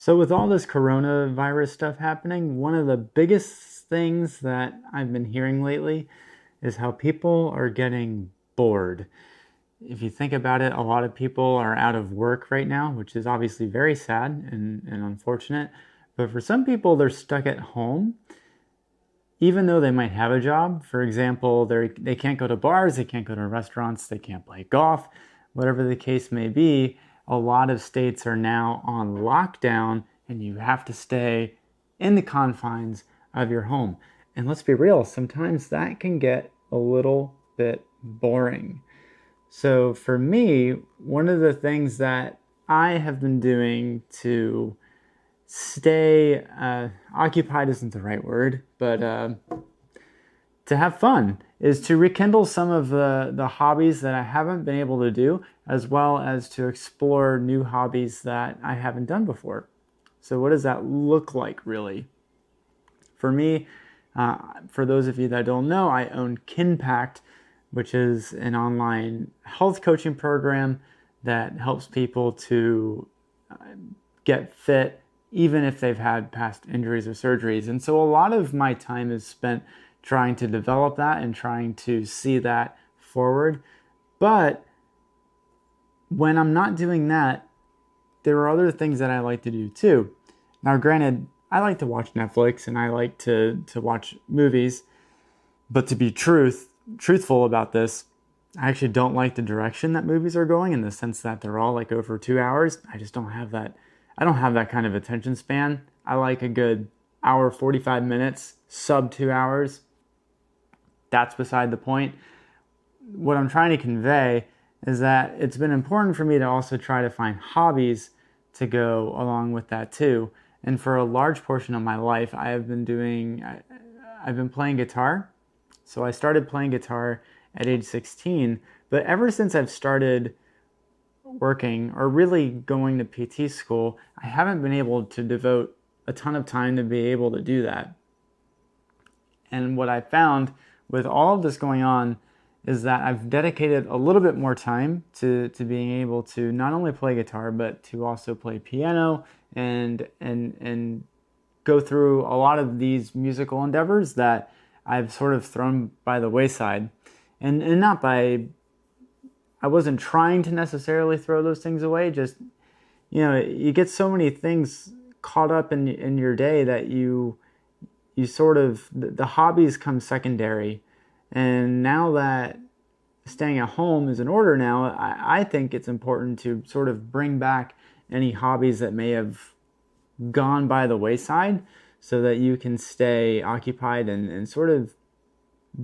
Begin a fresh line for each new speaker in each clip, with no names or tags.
So with all this coronavirus stuff happening, one of the biggest things that I've been hearing lately is how people are getting bored. If you think about it, a lot of people are out of work right now, which is obviously very sad and unfortunate. But for some people, they're stuck at home, even though they might have a job. For example, they can't go to bars, they can't go to restaurants, they can't play golf, whatever the case may be. A lot of states are now on lockdown and you have to stay in the confines of your home. And let's be real, sometimes that can get a little bit boring. So for me, one of the things that I have been doing to stay occupied isn't the right word, but to have fun is to rekindle some of the hobbies that I haven't been able to do, as well as to explore new hobbies that I haven't done before. So what does that look like really? For me, for those of you that don't know, I own KinPact, which is an online health coaching program that helps people to get fit even if they've had past injuries or surgeries. And so a lot of my time is spent trying to develop that and trying to see that forward. But when I'm not doing that, there are other things that I like to do too. Now, granted, I like to watch Netflix and I like to watch movies, but to be truthful about this, I actually don't like the direction that movies are going, in the sense that they're all like over 2 hours. I just don't have that. I don't have that kind of attention span. I like a good hour, 45 minutes, sub 2 hours. That's beside the point. What I'm trying to convey is that it's been important for me to also try to find hobbies to go along with that too. And for a large portion of my life, I've been playing guitar. So I started playing guitar at age 16, but ever since I've started working or really going to PT school, I haven't been able to devote a ton of time to be able to do that. And what I found with all of this going on is that I've dedicated a little bit more time to being able to not only play guitar, but to also play piano and go through a lot of these musical endeavors that I've sort of thrown by the wayside. And not by, I wasn't trying to necessarily throw those things away, just, you get so many things caught up in your day that you sort of, the hobbies come secondary. And now that staying at home is in order now, I think it's important to sort of bring back any hobbies that may have gone by the wayside so that you can stay occupied and sort of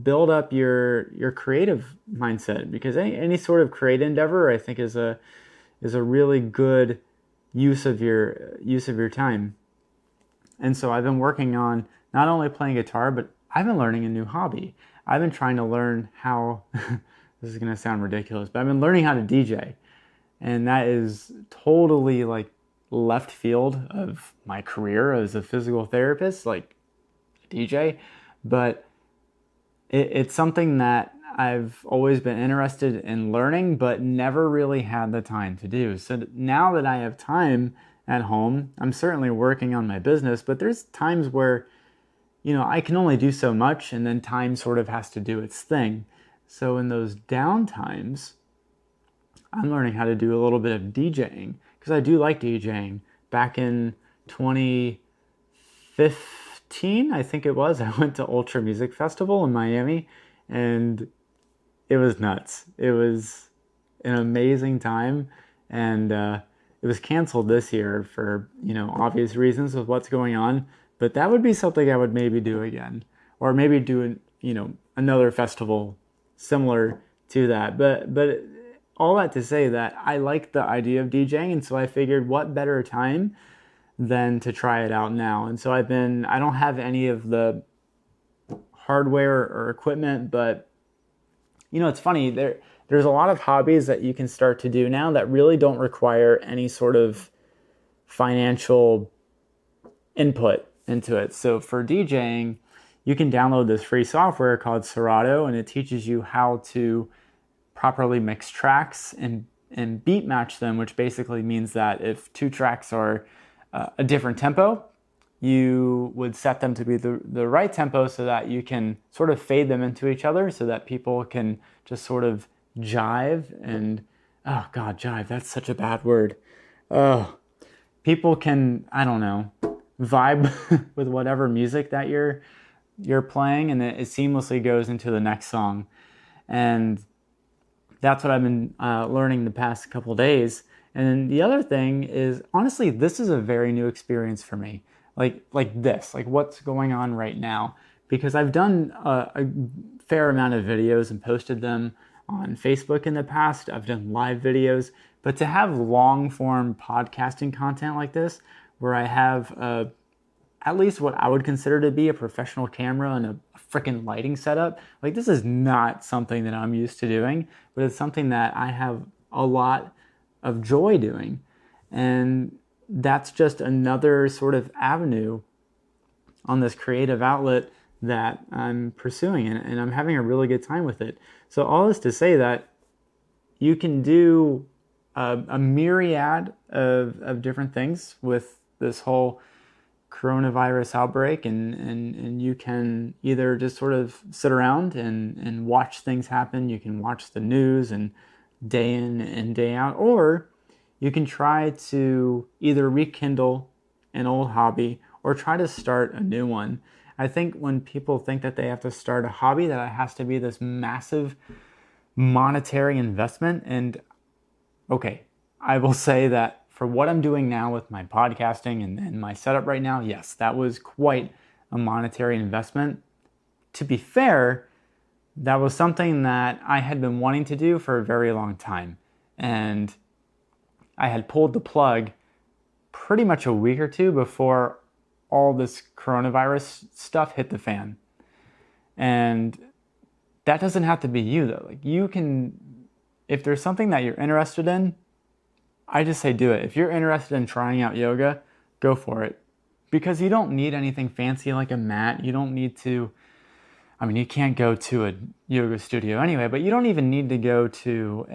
build up your creative mindset, because any sort of creative endeavor, I think, is a really good use of your time. And so I've been working on not only playing guitar, but I've been learning a new hobby. I've been trying to learn how this is going to sound ridiculous, but I've been learning how to DJ. And that is totally like left field of my career as a physical therapist, like DJ. But it's something that I've always been interested in learning, but never really had the time to do. So now that I have time at home, I'm certainly working on my business, but there's times where, I can only do so much, and then time sort of has to do its thing. So in those down times, I'm learning how to do a little bit of DJing, because I do like DJing. Back in 2015, I think it was, I went to Ultra Music Festival in Miami, and it was nuts. It was an amazing time, and it was canceled this year for, obvious reasons with what's going on. But that would be something I would maybe do again, or maybe do, another festival similar to that. But all that to say that I like the idea of DJing, and so I figured what better time than to try it out now. And so I don't have any of the hardware or equipment, but it's funny, there's a lot of hobbies that you can start to do now that really don't require any sort of financial input into it. So for DJing, you can download this free software called Serato, and it teaches you how to properly mix tracks and beat match them, which basically means that if two tracks are a different tempo, you would set them to be the right tempo so that you can sort of fade them into each other so that people can just sort of jive and, oh God, jive, that's such a bad word. Oh, people can, I don't know, vibe with whatever music that you're playing, and it seamlessly goes into the next song. And that's what I've been learning the past couple days. And then the other thing is, honestly, this is a very new experience for me. Like this, like what's going on right now. Because I've done a fair amount of videos and posted them on Facebook in the past. I've done live videos. But to have long form podcasting content like this, where I have at least what I would consider to be a professional camera and a freaking lighting setup, like this is not something that I'm used to doing, but it's something that I have a lot of joy doing. And that's just another sort of avenue on this creative outlet that I'm pursuing, and I'm having a really good time with it. So all this to say that you can do a myriad of different things with this whole coronavirus outbreak, and you can either just sort of sit around and watch things happen. You can watch the news and day in and day out, or you can try to either rekindle an old hobby or try to start a new one. I think when people think that they have to start a hobby, that it has to be this massive monetary investment. And okay, I will say that for what I'm doing now with my podcasting and my setup right now, yes, that was quite a monetary investment. To be fair, that was something that I had been wanting to do for a very long time. And I had pulled the plug pretty much a week or two before all this coronavirus stuff hit the fan. And that doesn't have to be you though. Like you can, if there's something that you're interested in, I just say do it. If you're interested in trying out yoga, go for it. Because you don't need anything fancy like a mat. You don't need to, I mean, you can't go to a yoga studio anyway, but you don't even need to go to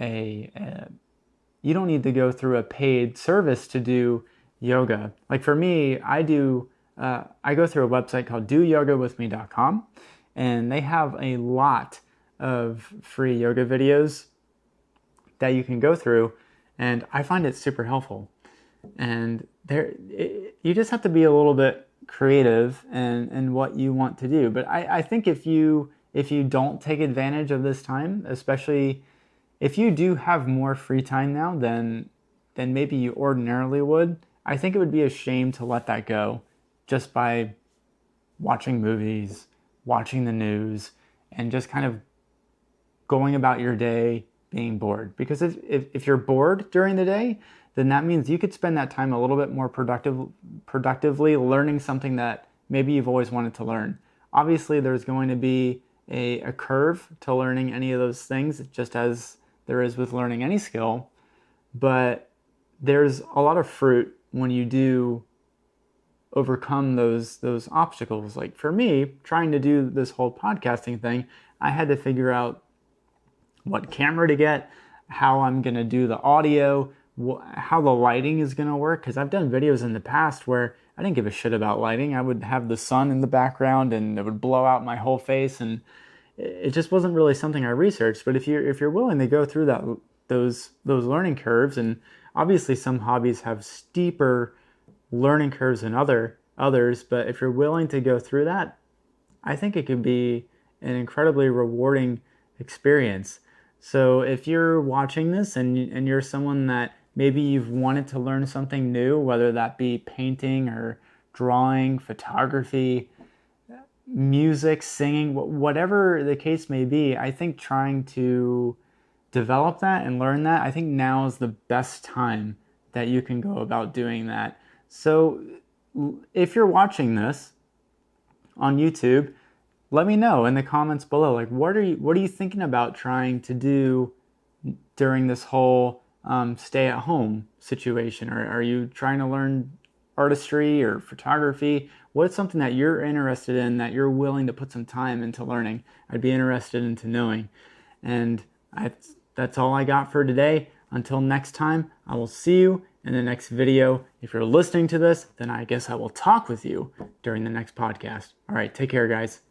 you don't need to go through a paid service to do yoga. Like for me, I go through a website called doyogawithme.com, and they have a lot of free yoga videos that you can go through, and I find it super helpful. And you just have to be a little bit creative in what you want to do. But I think if you don't take advantage of this time, especially if you do have more free time now than maybe you ordinarily would, I think it would be a shame to let that go just by watching movies, watching the news, and just kind of going about your day being bored. Because if you're bored during the day, then that means you could spend that time a little bit more productively learning something that maybe you've always wanted to learn. Obviously, there's going to be a curve to learning any of those things, just as there is with learning any skill. But there's a lot of fruit when you do overcome those obstacles. Like for me, trying to do this whole podcasting thing, I had to figure out what camera to get, how I'm going to do the audio, how the lighting is going to work. Because I've done videos in the past where I didn't give a shit about lighting. I would have the sun in the background and it would blow out my whole face, and it just wasn't really something I researched. But if you're willing to go through those learning curves, and obviously some hobbies have steeper learning curves than others, but if you're willing to go through that, I think it could be an incredibly rewarding experience. So if you're watching this and you're someone that maybe you've wanted to learn something new, whether that be painting or drawing, photography, music, singing, whatever the case may be, I think trying to develop that and learn that, I think now is the best time that you can go about doing that. So if you're watching this on YouTube, let me know in the comments below, like what are you thinking about trying to do during this whole stay at home situation? Or are you trying to learn artistry or photography? What's something that you're interested in that you're willing to put some time into learning? I'd be interested into knowing. And that's all I got for today. Until next time, I will see you in the next video. If you're listening to this, then I guess I will talk with you during the next podcast. All right, take care, guys.